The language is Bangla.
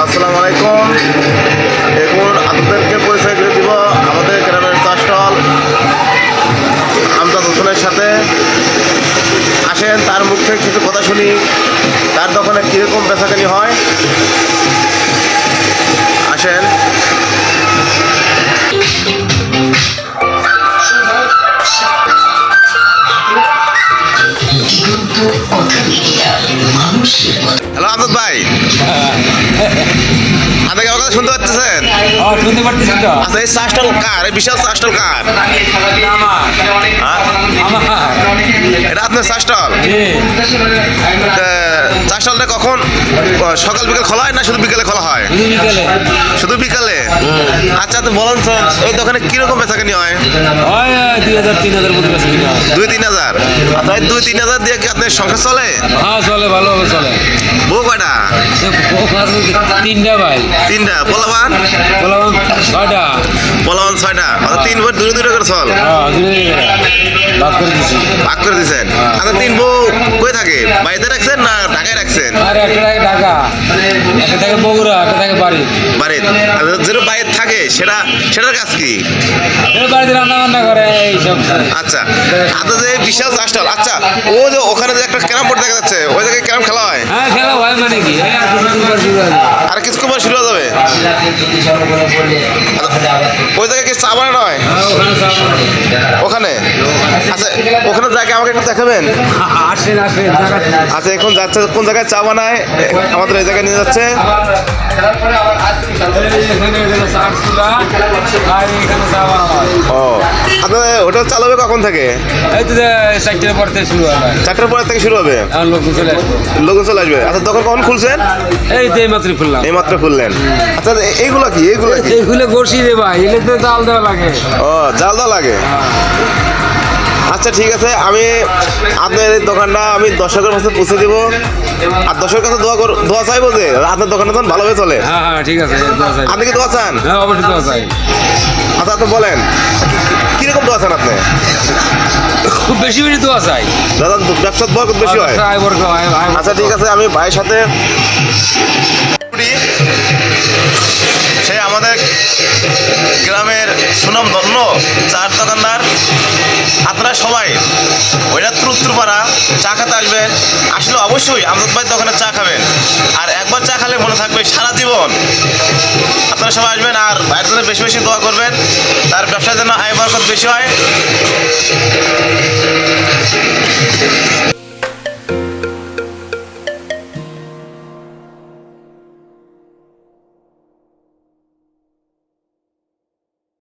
আসসালামু আলাইকুম। এখন আপনাদেরকে পরিচয় করে দিব আমাদের গ্রামের চা স্টল আমজাদ হোসেনের সাথে। আসেন তার মুখ থেকে কিছু কথা শুনি, তার দোকানে কীরকম বেচাকেনি হয়। আসেন। হ্যালো আমজাদ ভাই, আপনাকে আমার কথা শুনতে পাচ্ছেন? শুনতে পারতেছি তো। আচ্ছা, এই চা স্টল কার? এই বিশাল চা স্টল কার? এটা আপনার চা স্টল? চা স্টলটা কখন সকাল বিকাল খোলা হয় না শুধু বিকালে খোলা হয়? শুধু বিকালে। আচ্ছা, আপনি বলেন তো এই দোকানে কিরকম বেচাকেনি হয়? 2000-3000 মতো বেশি কিনা হয়। 2-3000। আচ্ছা, এই 2-3000 দিয়ে কি আপনার সংসার চলে? হ্যাঁ চলে, ভালোভাবে চলে। বউ কয়টা? 3টা ভাই। 3টা। পোলাপান? বললাম 6টা। পোলাপান 6টা। আচ্ছা, 3 বউ দুটো করে চল। ভাগ করে দিছি। ভাগ করে দিয়েছেন। আচ্ছা, 3 বউ কই থাকে? বাড়িতে রাখছেন না ঢাকায় রাখছেন? আর একটা থাকে ঢাকা, একটা থাকে বগুড়া, একটা থাকে বাড়ি। বাড়িতে। আচ্ছা, যেটা বাড়িতে থাকে সেটার কাজ কি? বাড়িতে রান্না বান্না করে এইসব। আচ্ছা, আপনার যে বিশাল চা স্টল, আচ্ছা ও যে ওখানে যে একটা ক্যারাম বোর্ড দেখা যাচ্ছে, ওই জায়গায় ক্যারাম খেলা হয়? হ্যাঁ খেলা হয়, মানে কি এই আর কিছুদিন পর শুরু হবে। আর কিছুক্ষণ পর শুরু হয়ে যাবে। ওই জায়গায় কি চা বানানো হয়? হ্যাঁ, ওখানে সব ওখানে। আচ্ছা, ওখানে জায়গায় আমাকে একটু দেখাবেন? আসেন আসেন জায়গা। আচ্ছা, এখন যাচ্ছে কোন জায়গায় চা বানায়, আমাদের এই জায়গায় নিয়ে যাচ্ছে। ও, আপনাদের হোটেল চালু হবে কখন থেকে? এই তো 4টার পর থেকে শুরু হবে। 4টার পর থেকে শুরু হবে। এখন লোকজন চলে আসবে। লোকজন চলে আসবে। আচ্ছা, দোকান কখন খুলছেন? এই তো এই মাত্রই খুললাম। এই মাত্র খুললেন। আচ্ছা, এইগুলো কি? এইগুলো কি? এইগুলো বসি রে ভাই, এলে তো জাল দেওয়া লাগে। ও, জাল দেওয়া লাগে। আচ্ছা, ঠিক আছে, আমি আপনার এই দোকানটা আমি দর্শকের কাছে পৌঁছে দিব। আর দর্শকের কাছে দোয়া চাইবো যে আপনার দোকানটা তখন ভালোভাবে চলে। হ্যাঁ হ্যাঁ ঠিক আছে, দোয়া চাই। আপনি কি দোয়া চান? হ্যাঁ অবশ্যই দোয়া চাই। আচ্ছা, আপনি বলেন কিরকম দোয়া চান আপনি? খুব বেশি বেশি দোয়া চাই। দাদা, ব্যবসার বরকত বেশি হয়। আয় বরকত, আয় বরকত। আচ্ছা, ঠিক আছে, আমি ভাইয়ের সাথে সে আমাদের গ্রামের সুনামধন্য চার দোকানদার। আপনারা সবাই ওইটা উত্তরপাড়া চা খেতে আসবেন। আসলে অবশ্যই আমজাদ ভাইয়ের দোকানে চা খাবেন, আর একবার চা খেলে মনে থাকবে সারা জীবন। আপনারা সবাই আসবেন আর ভাইয়ের জন্য বেশি বেশি দোয়া করবেন, তার ব্যবসার জন্য আয় বরকত বেশি হয়।